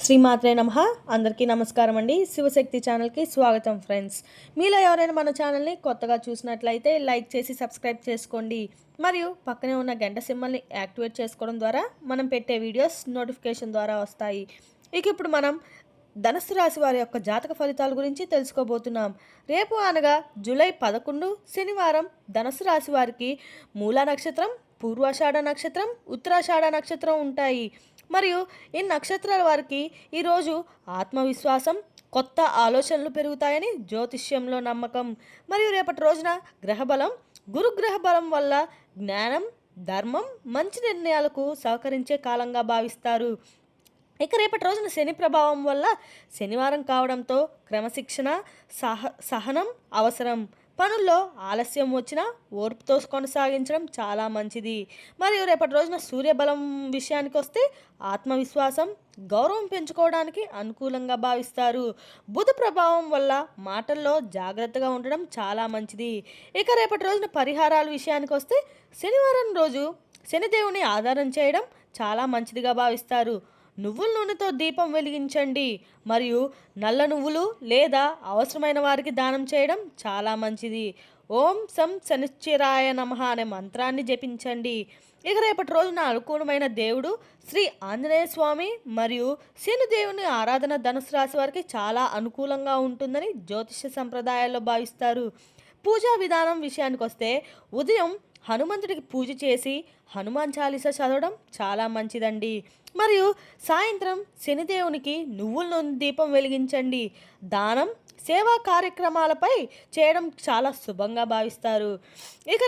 శ్రీమాత్రే నమః. అందరికీ నమస్కారం అండి. శివశక్తి ఛానల్కి స్వాగతం ఫ్రెండ్స్. మీలో ఎవరైనా మన ఛానల్ని కొత్తగా చూసినట్లయితే లైక్ చేసి సబ్స్క్రైబ్ చేసుకోండి. మరియు పక్కనే ఉన్న గంట సింబల్ని యాక్టివేట్ చేసుకోవడం ద్వారా మనం పెట్టే వీడియోస్ నోటిఫికేషన్ ద్వారా వస్తాయి. ఇప్పుడు మనం ధనుస్సు రాశి వారి యొక్క జాతక ఫలితాల గురించి తెలుసుకోబోతున్నాం. రేపు అనగా జూలై 11 శనివారం ధనుస్సు రాశి వారికి మూలా నక్షత్రం, పూర్వాషాఢ నక్షత్రం, ఉత్తరాషాఢ నక్షత్రం ఉంటాయి. మరియు ఈ నక్షత్రాల వారికి ఈరోజు ఆత్మవిశ్వాసం, కొత్త ఆలోచనలు పెరుగుతాయని జ్యోతిష్యంలో నమ్మకం. మరియు రేపటి రోజున గ్రహబలం, గురుగ్రహ బలం వల్ల జ్ఞానం, ధర్మం, మంచి నిర్ణయాలకు సహకరించే కాలంగా భావిస్తారు. రేపటి రోజున శని ప్రభావం వల్ల శనివారం కావడంతో క్రమశిక్షణ, సహనం అవసరం. పనుల్లో ఆలస్యం వచ్చినా ఓర్పుతో కొనసాగించడం చాలా మంచిది. మరియు రేపటి రోజున సూర్యబలం విషయానికి వస్తే ఆత్మవిశ్వాసం, గౌరవం పెంచుకోవడానికి అనుకూలంగా భావిస్తారు. బుధ ప్రభావం వల్ల మాటల్లో జాగ్రత్తగా ఉండడం చాలా మంచిది. రేపటి రోజున పరిహారాల విషయానికి వస్తే శనివారం రోజు శనిదేవుని ఆధారం చేయడం చాలా మంచిదిగా భావిస్తారు. నువ్వుల నూనెతో దీపం వెలిగించండి. మరియు నల్ల నువ్వులు లేదా అవసరమైన వారికి దానం చేయడం చాలా మంచిది. ఓం సం శనిశ్చరాయ నమః అనే మంత్రాన్ని జపించండి. రేపటి రోజున అనుకూలమైన దేవుడు శ్రీ ఆంజనేయ స్వామి మరియు శనిదేవుని ఆరాధన ధనుసు రాశి వారికి చాలా అనుకూలంగా ఉంటుందని జ్యోతిష సంప్రదాయాల్లో భావిస్తారు. పూజా విధానం విషయానికి వస్తే ఉదయం హనుమంతుడికి పూజ చేసి హనుమాన్ చాలీసా చదవడం చాలా మంచిదండి. మరియు సాయంత్రం శనిదేవునికి నువ్వుల నూనె దీపం వెలిగించండి. దానం, సేవా కార్యక్రమాలపై చేయడం చాలా శుభంగా భావిస్తారు.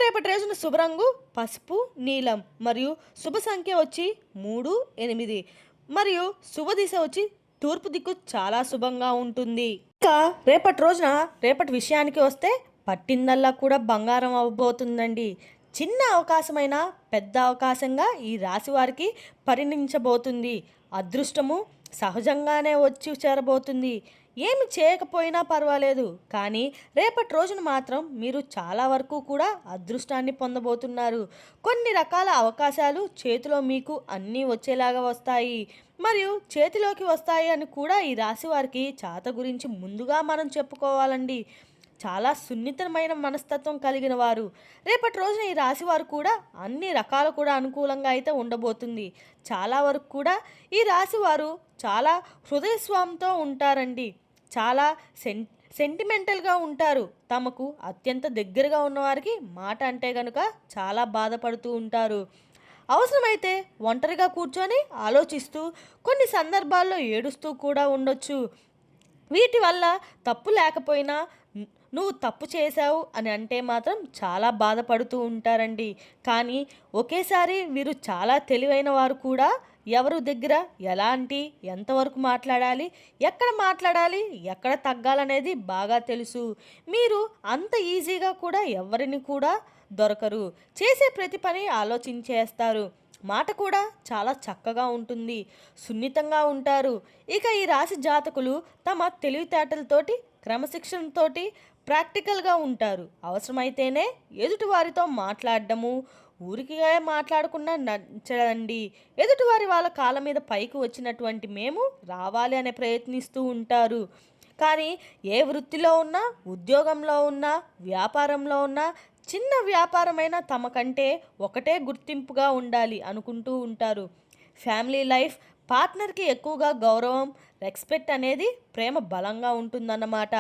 రేపటి రోజున శుభరంగు పసుపు, నీలం మరియు శుభ సంఖ్య వచ్చి 3, 8 మరియు శుభ దిశ వచ్చి తూర్పు దిక్కు చాలా శుభంగా ఉంటుంది. రేపటి విషయానికి వస్తే పట్టిందల్లా కూడా బంగారం అవ్వబోతుందండి. చిన్న అవకాశమైన పెద్ద అవకాశంగా ఈ రాశి వారికి పరిణమించబోతుంది. అదృష్టము సహజంగానే వచ్చి చేరబోతుంది. ఏమి చేయకపోయినా పర్వాలేదు, కానీ రేపటి రోజున మాత్రం మీరు చాలా వరకు కూడా అదృష్టాన్ని పొందబోతున్నారు. కొన్ని రకాల అవకాశాలు చేతిలో మీకు అన్నీ వచ్చేలాగా వస్తాయి. మరియు చేతిలోకి వస్తాయి అని కూడా ఈ రాశి వారికి చేత గురించి ముందుగా మనం చెప్పుకోవాలండి. చాలా సున్నితమైన మనస్తత్వం కలిగిన వారు. రేపటి రోజున ఈ రాశి వారు కూడా అన్ని రకాలు కూడా అనుకూలంగా అయితే ఉండబోతుంది. చాలా వరకు కూడా ఈ రాశి వారు చాలా హృదయస్వామితో ఉంటారండి. చాలా సెంటిమెంటల్గా ఉంటారు. తమకు అత్యంత దగ్గరగా ఉన్నవారికి మాట అంటే కనుక చాలా బాధపడుతూ ఉంటారు. అవసరమైతే ఒంటరిగా కూర్చొని ఆలోచిస్తూ కొన్ని సందర్భాల్లో ఏడుస్తూ కూడా ఉండొచ్చు. వీటి వల్ల తప్పు లేకపోయినా నువ్వు తప్పు చేశావు అని అంటే మాత్రం చాలా బాధపడుతూ ఉంటారండి. కానీ ఒకేసారి వీరు చాలా తెలివైన వారు కూడా. ఎవరి దగ్గర ఎలాంటి ఎంతవరకు మాట్లాడాలి, ఎక్కడ తగ్గాలనేది బాగా తెలుసు. మీరు అంత ఈజీగా కూడా ఎవరిని కూడా దొరకరు. చేసే ప్రతి పని ఆలోచించేస్తారు. మాట కూడా చాలా చక్కగా ఉంటుంది. సున్నితంగా ఉంటారు. ఈ రాశి జాతకులు తమ తెలివితేటలతోటి, క్రమశిక్షణతోటి ప్రాక్టికల్గా ఉంటారు. అవసరమైతేనే ఎదుటివారితో మాట్లాడడము, ఊరికే మాట్లాడకుండా నచ్చడండి. ఎదుటివారి వాళ్ళ కాళ్ళ మీద పైకి వచ్చినటువంటి మేము రావాలి అనే ప్రయత్నిస్తూ ఉంటారు. కానీ ఏ వృత్తిలో ఉన్నా, ఉద్యోగంలో ఉన్నా, వ్యాపారంలో ఉన్నా, చిన్న వ్యాపారమైనా తమకంటే ఒకటే గుర్తింపుగా ఉండాలి అనుకుంటూ ఉంటారు. ఫ్యామిలీ లైఫ్, పార్ట్నర్కి ఎక్కువగా గౌరవం, రెస్పెక్ట్ అనేది ప్రేమ బలంగా ఉంటుందన్నమాట.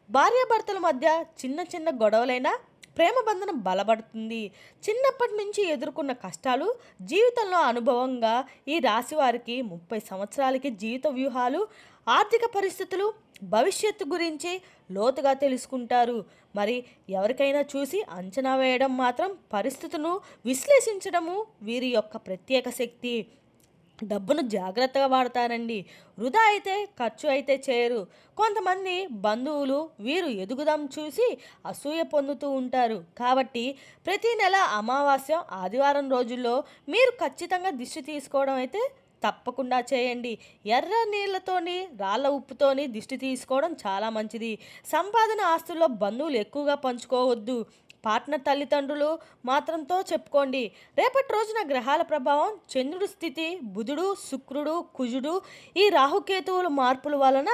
భార్యాభర్తల మధ్య చిన్న చిన్న గొడవలైనా ప్రేమ బంధనం బలపడుతుంది. చిన్నప్పటి నుంచి ఎదుర్కొన్న కష్టాలు జీవితంలో అనుభవంగా ఈ రాశి వారికి 30 సంవత్సరాలకి జీవిత వ్యూహాలు, ఆర్థిక పరిస్థితులు, భవిష్యత్తు గురించి లోతుగా తెలుసుకుంటారు. మరి ఎవరికైనా చూసి అంచనా వేయడం మాత్రం పరిస్థితులను విశ్లేషించడము వీరి యొక్క ప్రత్యేక శక్తి. డబ్బును జాగ్రత్తగా వాడతారండి. వృధా అయితే ఖర్చు అయితే చేయరు. కొంతమంది బంధువులు వీరు ఎదుగుదం చూసి అసూయ పొందుతూ ఉంటారు. కాబట్టి ప్రతి నెల అమావాస్య, ఆదివారం రోజుల్లో మీరు ఖచ్చితంగా దిష్టి తీసుకోవడం అయితే తప్పకుండా చేయండి. ఎర్ర నీళ్ళతోని, రాళ్ళ ఉప్పుతోని దిష్టి తీసుకోవడం చాలా మంచిది. సంపాదన ఆస్తుల్లో బంధువులు ఎక్కువగా పంచుకోవద్దు. పార్ట్నర్ తల్లిదండ్రులు మాత్రంతో చెప్పుకోండి. రేపటి రోజున గ్రహాల ప్రభావం, చంద్రుడి స్థితి, బుధుడు, శుక్రుడు, కుజుడు, ఈ రాహుకేతువుల మార్పుల వలన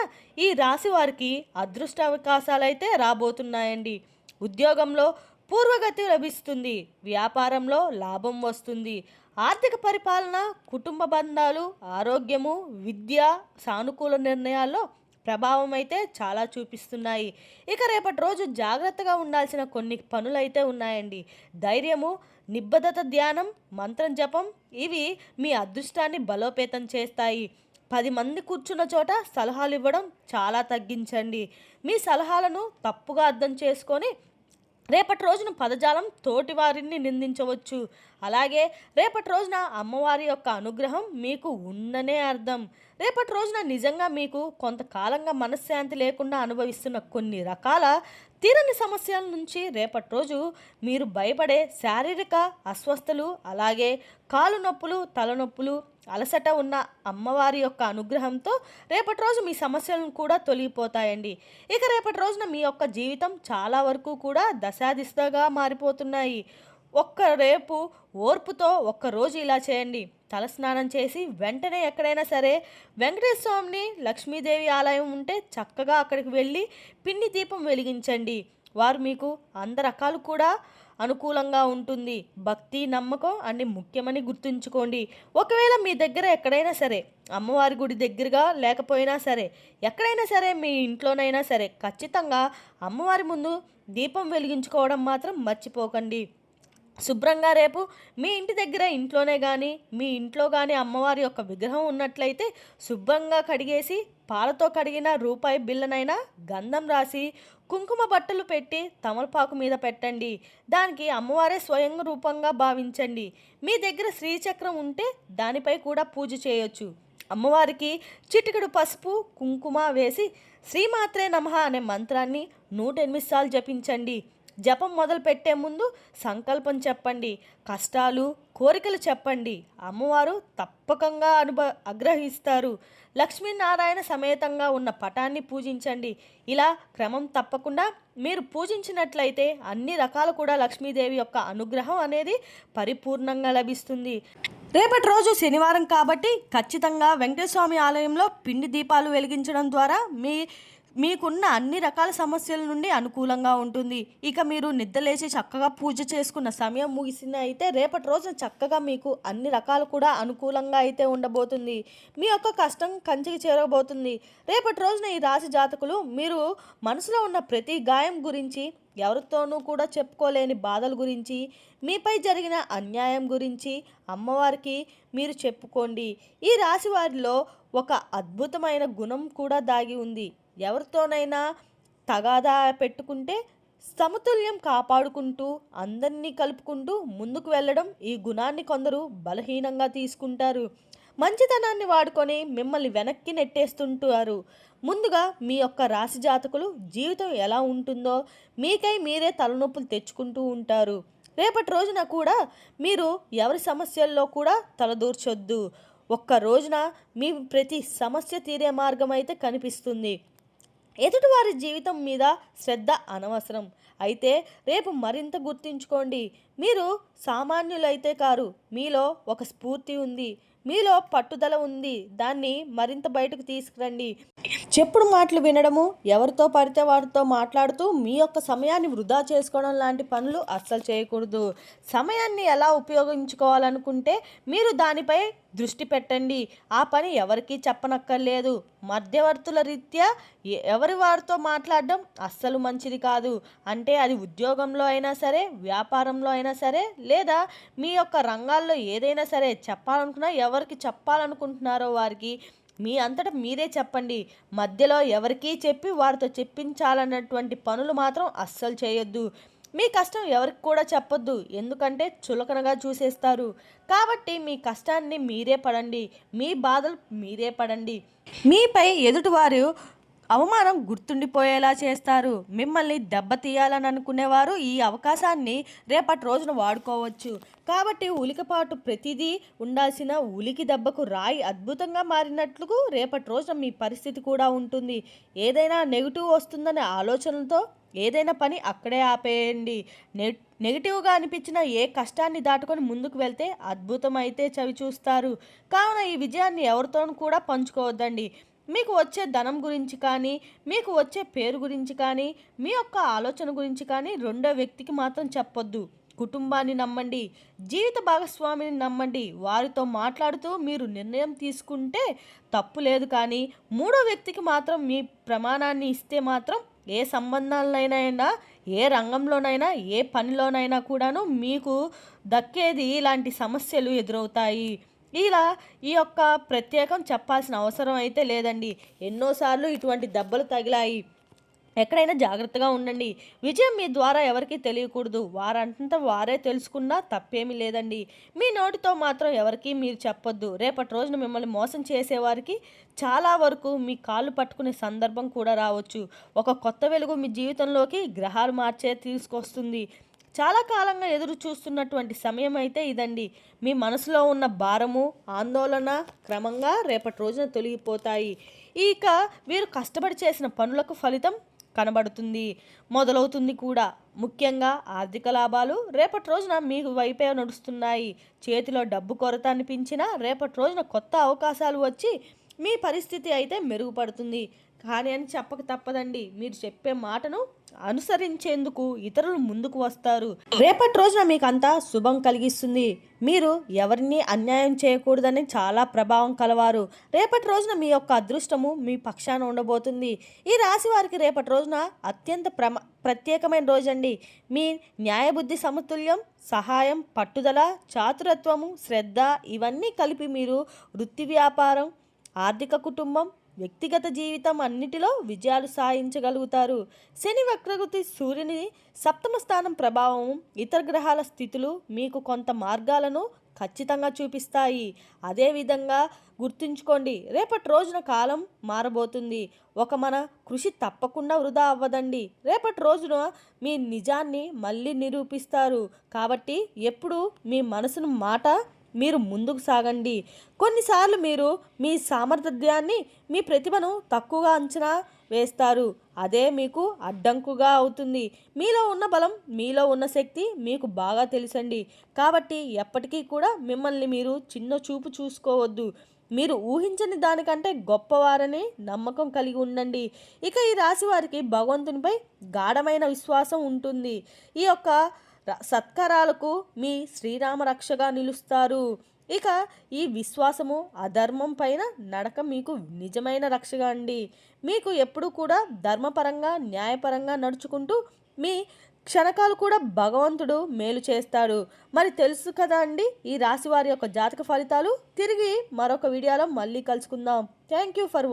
ఈ రాశి వారికి అదృష్ట అవకాశాలు అయితే రాబోతున్నాయండి. ఉద్యోగంలో పూర్వగతి లభిస్తుంది. వ్యాపారంలో లాభం వస్తుంది. ఆర్థిక పరిపాలన, కుటుంబ బంధాలు, ఆరోగ్యము, విద్య, సానుకూల నిర్ణయాల్లో ప్రభావం అయితే చాలా చూపిస్తున్నాయి. ఇక రేపటి రోజు జాగ్రత్తగా ఉండాల్సిన కొన్ని పనులైతే ఉన్నాయండి. ధైర్యము, నిబద్ధత, ధ్యానం, మంత్రం జపం ఇవి మీ అదృష్టాన్ని బలోపేతం చేస్తాయి. 10 మంది కూర్చున్న చోట సలహాలు ఇవ్వడం చాలా తగ్గించండి. మీ సలహాలను తప్పుగా అర్థం చేసుకొని రేపటి రోజున పదజాలం తోటి వారిని నిందించవచ్చు. అలాగే రేపటి రోజున అమ్మవారి యొక్క అనుగ్రహం మీకు ఉందనే అర్థం. రేపటి రోజున నిజంగా మీకు కొంతకాలంగా మనశ్శాంతి లేకుండా అనుభవిస్తున్న కొన్ని రకాల తీరని సమస్యల నుంచి రేపటి రోజు మీరు భయపడే శారీరక అస్వస్థలు, అలాగే కాలు నొప్పులు, తలనొప్పులు, అలసట ఉన్న అమ్మవారి యొక్క అనుగ్రహంతో రేపటి రోజు మీ సమస్యలను కూడా తొలగిపోతాయండి. ఇక రేపటి రోజున మీ యొక్క జీవితం చాలా వరకు కూడా దశాదిశగా మారిపోతున్నాయి. రేపు ఓర్పుతో ఒక్కరోజు ఇలా చేయండి. తలస్నానం చేసి వెంటనే ఎక్కడైనా సరే వెంకటేశ్వర స్వామిని, లక్ష్మీదేవి ఆలయం ఉంటే చక్కగా అక్కడికి వెళ్ళి పిండి దీపం వెలిగించండి. వారు మీకు రకాలు కూడా అనుకూలంగా ఉంటుంది. భక్తి, నమ్మకం అన్ని ముఖ్యమని గుర్తుంచుకోండి. ఒకవేళ మీ దగ్గర ఎక్కడైనా సరే అమ్మవారి గుడి దగ్గరగా లేకపోయినా సరే, ఎక్కడైనా సరే మీ ఇంట్లోనైనా సరే ఖచ్చితంగా అమ్మవారి ముందు దీపం వెలిగించుకోవడం మాత్రం మర్చిపోకండి. శుభ్రంగా రేపు మీ ఇంటి దగ్గర ఇంట్లోనే కానీ, మీ ఇంట్లో కానీ అమ్మవారి యొక్క విగ్రహం ఉన్నట్లయితే శుభ్రంగా కడిగేసి పాలతో కడిగిన రూపాయి బిళ్ళనైనా గంధం రాసి కుంకుమ బట్టలు పెట్టి తమలపాకు మీద పెట్టండి. దానికి అమ్మవారే స్వయం రూపంగా భావించండి. మీ దగ్గర శ్రీచక్రం ఉంటే దానిపై కూడా పూజ చేయొచ్చు. అమ్మవారికి చిటికెడు పసుపు, కుంకుమ వేసి శ్రీమాత్రే నమః అనే మంత్రాన్ని 108 సార్లు జపించండి. జపం మొదలు పెట్టే ముందు సంకల్పం చెప్పండి. కష్టాలు, కోరికలు చెప్పండి. అమ్మవారు తప్పకంగా ఆగ్రహిస్తారు. లక్ష్మీనారాయణ సమేతంగా ఉన్న పటాన్ని పూజించండి. ఇలా క్రమం తప్పకుండా మీరు పూజించినట్లయితే అన్ని రకాలు కూడా లక్ష్మీదేవి యొక్క అనుగ్రహం అనేది పరిపూర్ణంగా లభిస్తుంది. రేపటి రోజు శనివారం కాబట్టి ఖచ్చితంగా వెంకటేశ్వర స్వామి ఆలయంలో పిండి దీపాలు వెలిగించడం ద్వారా మీకున్న అన్ని రకాల సమస్యల నుండి అనుకూలంగా ఉంటుంది. ఇక మీరు నిద్రలేచి చక్కగా పూజ చేసుకున్న సమయం ముగిసిన అయితే రేపటి రోజున చక్కగా మీకు అన్ని రకాలు కూడా అనుకూలంగా అయితే ఉండబోతుంది. మీ యొక్క కష్టం కంచికి చేరబోతుంది. రేపటి రోజున ఈ రాశి జాతకులు మీరు మనసులో ఉన్న ప్రతి గాయం గురించి, ఎవరితోనూ కూడా చెప్పుకోలేని బాధల గురించి, మీపై జరిగిన అన్యాయం గురించి అమ్మవారికి మీరు చెప్పుకోండి. ఈ రాశి వారిలో ఒక అద్భుతమైన గుణం కూడా దాగి ఉంది. ఎవరితోనైనా తగాదా పెట్టుకుంటే సమతుల్యం కాపాడుకుంటూ అందరినీ కలుపుకుంటూ ముందుకు వెళ్ళడం ఈ గుణాన్ని కొందరు బలహీనంగా తీసుకుంటారు. మంచితనాన్ని వాడుకొని మిమ్మల్ని వెనక్కి నెట్టేస్తుంటారు. ముందుగా మీ యొక్క రాశి జాతకులు జీవితం ఎలా ఉంటుందో మీకై మీరే తలనొప్పులు తెచ్చుకుంటూ ఉంటారు. రేపటి రోజున కూడా మీరు ఎవరి సమస్యల్లో కూడా తలదూర్చొద్దు. రోజున మీ ప్రతి సమస్య తీరే మార్గం అయితే కనిపిస్తుంది. ఎదుటివారి జీవితం మీద శ్రద్ధ అనవసరం. అయితే రేపు మరింత గుర్తుంచుకోండి, మీరు సామాన్యులైతే కారు. మీలో ఒక స్ఫూర్తి ఉంది, మీలో పట్టుదల ఉంది. దాన్ని మరింత బయటకు తీసుకురండి. చెప్పుడు మాటలు వినడము, ఎవరితో పడితే వారితో మాట్లాడుతూ మీ యొక్క సమయాన్ని వృధా చేసుకోవడం లాంటి పనులు అస్సలు చేయకూడదు. సమయాన్ని ఎలా ఉపయోగించుకోవాలనుకుంటే మీరు దానిపై దృష్టి పెట్టండి. ఆ పని ఎవరికీ చెప్పనక్కర్లేదు. మధ్యవర్తుల రీత్యా ఎవరి వారితో మాట్లాడడం అస్సలు మంచిది కాదు. అంటే అది ఉద్యోగంలో అయినా సరే, వ్యాపారంలో అయినా సరే, లేదా మీ యొక్క రంగాల్లో ఏదైనా సరే చెప్పాలనుకున్నా, ఎవరికి చెప్పాలనుకుంటున్నారో వారికి మీ అంతటా మీరే చెప్పండి. మధ్యలో ఎవరికీ చెప్పి వారితో చెప్పించాలన్నటువంటి పనులు మాత్రం అస్సలు చేయొద్దు. మీ కష్టం ఎవరికి కూడా చెప్పొద్దు, ఎందుకంటే చులకనగా చూసేస్తారు. కాబట్టి మీ కష్టాన్ని మీరే పడండి, మీ బాధలు మీరే పడండి. మీపై ఎదుటివారు అవమానం గుర్తుండిపోయేలా చేస్తారు. మిమ్మల్ని దెబ్బతీయాలని అనుకునేవారు ఈ అవకాశాన్ని రేపటి రోజున వాడుకోవచ్చు. కాబట్టి ఉలికపాటు ప్రతిదీ ఉండాల్సిన ఉలికి దెబ్బకు రాయి అద్భుతంగా మారినట్లు రేపటి రోజున మీ పరిస్థితి కూడా ఉంటుంది. ఏదైనా నెగిటివ్ వస్తుందనే ఆలోచనలతో ఏదైనా పని అక్కడే ఆపేయండి. నెగిటివ్గా అనిపించిన ఏ కష్టాన్ని దాటుకొని ముందుకు వెళ్తే అద్భుతం అయితే చవి చూస్తారు. కావున ఈ విజయాన్ని ఎవరితోనూ కూడా పంచుకోవద్దండి. మీకు వచ్చే ధనం గురించి కానీ, మీకు వచ్చే పేరు గురించి కానీ, మీ యొక్క ఆలోచన గురించి కానీ రెండో వ్యక్తికి మాత్రం చెప్పొద్దు. కుటుంబాన్ని నమ్మండి, జీవిత భాగస్వామిని నమ్మండి. వారితో మాట్లాడుతూ మీరు నిర్ణయం తీసుకుంటే తప్పు లేదు, కానీ మూడో వ్యక్తికి మాత్రం మీ ప్రమాణాన్ని ఇస్తే మాత్రం ఏ సంబంధాలనైనా, ఏ రంగంలోనైనా, ఏ పనిలోనైనా కూడాను మీకు దక్కేది ఇలాంటి సమస్యలు ఎదురవుతాయి. ఇలా ఈ యొక్క ప్రత్యేకం చెప్పాల్సిన అవసరం అయితే లేదండి. ఎన్నోసార్లు ఇటువంటి దెబ్బలు తగిలాయి. ఎక్కడైనా జాగ్రత్తగా ఉండండి. విజయం మీ ద్వారా ఎవరికీ తెలియకూడదు. వారంతా వారే తెలుసుకున్నా తప్పేమీ లేదండి. మీ నోటితో మాత్రం ఎవరికీ మీరు చెప్పొద్దు. రేపటి రోజున మిమ్మల్ని మోసం చేసేవారికి చాలా వరకు మీ కాళ్ళు పట్టుకునే సందర్భం కూడా రావచ్చు. ఒక కొత్త వెలుగు మీ జీవితంలోకి గ్రహాలు మార్చే తీసుకొస్తుంది. చాలా కాలంగా ఎదురు చూస్తున్నటువంటి సమయం అయితే ఇదండి. మీ మనసులో ఉన్న భారము, ఆందోళన క్రమంగా రేపటి రోజున తొలగిపోతాయి. ఇక వీరు కష్టపడి చేసిన పనులకు ఫలితం కనబడుతుంది, మొదలవుతుంది కూడా. ముఖ్యంగా ఆర్థిక లాభాలు రేపటి రోజున మీకు వైపే నడుస్తున్నాయి. చేతిలో డబ్బు కొరత అనిపించినా రేపటి రోజున కొత్త అవకాశాలు వచ్చి మీ పరిస్థితి అయితే మెరుగుపడుతుంది. కానీ అని చెప్పక తప్పదండి. మీరు చెప్పే మాటను అనుసరించేందుకు ఇతరులు ముందుకు వస్తారు. రేపటి రోజున మీకు అంతా శుభం కలిగిస్తుంది. మీరు ఎవరిని అన్యాయం చేయకూడదని చాలా ప్రభావం కలవారు. రేపటి రోజున మీ యొక్క అదృష్టము మీ పక్షాన ఉండబోతుంది. ఈ రాశి వారికి రేపటి రోజున అత్యంత ప్రత్యేకమైన రోజండి. మీ న్యాయబుద్ధి, సమతుల్యం, సహాయం, పట్టుదల, చాతురత్వము, శ్రద్ధ ఇవన్నీ కలిపి మీరు వృత్తి, వ్యాపారం, ఆర్థిక, కుటుంబం, వ్యక్తిగత జీవితం అన్నిటిలో విజయాలు సాధించగలుగుతారు. శని వక్రగతి, సూర్యుని సప్తమ స్థానం ప్రభావం, ఇతర గ్రహాల స్థితులు మీకు కొంత మార్గాలను ఖచ్చితంగా చూపిస్తాయి. అదేవిధంగా గుర్తుంచుకోండి, రేపటి రోజున కాలం మారబోతుంది. మన కృషి తప్పకుండా వృధా అవ్వదండి. రేపటి రోజున మీ నిజాన్ని మళ్ళీ నిరూపిస్తారు. కాబట్టి ఎప్పుడు మీ మనసును మాట మీరు ముందుకు సాగండి. కొన్నిసార్లు మీరు మీ సామర్థ్యాన్ని, మీ ప్రతిభను తక్కువగా అంచనా వేస్తారు. అదే మీకు అడ్డంకుగా అవుతుంది. మీలో ఉన్న బలం, మీలో ఉన్న శక్తి మీకు బాగా తెలుసండి. కాబట్టి ఎప్పటికీ కూడా మిమ్మల్ని మీరు చిన్న చూపు చూసుకోవద్దు. మీరు ఊహించని దానికంటే గొప్పవారని నమ్మకం కలిగి ఉండండి. ఇక ఈ రాశి వారికి భగవంతునిపై గాఢమైన విశ్వాసం ఉంటుంది. ఈ యొక్క సత్కారాలకు మీ శ్రీరామ రక్షగా నిలుస్తారు. ఇక ఈ విశ్వాసము, అధర్మం పైన నడక మీకు నిజమైన రక్షగా అండి. మీకు ఎప్పుడూ కూడా ధర్మపరంగా, న్యాయపరంగా నడుచుకుంటూ మీ క్షణకాలు కూడా భగవంతుడు మేలు చేస్తాడు. మరి తెలుసు కదా అండి ఈ రాశి వారి యొక్క జాతక ఫలితాలు. తిరిగి మరొక వీడియోలో మళ్ళీ కలుసుకుందాం. Thank you for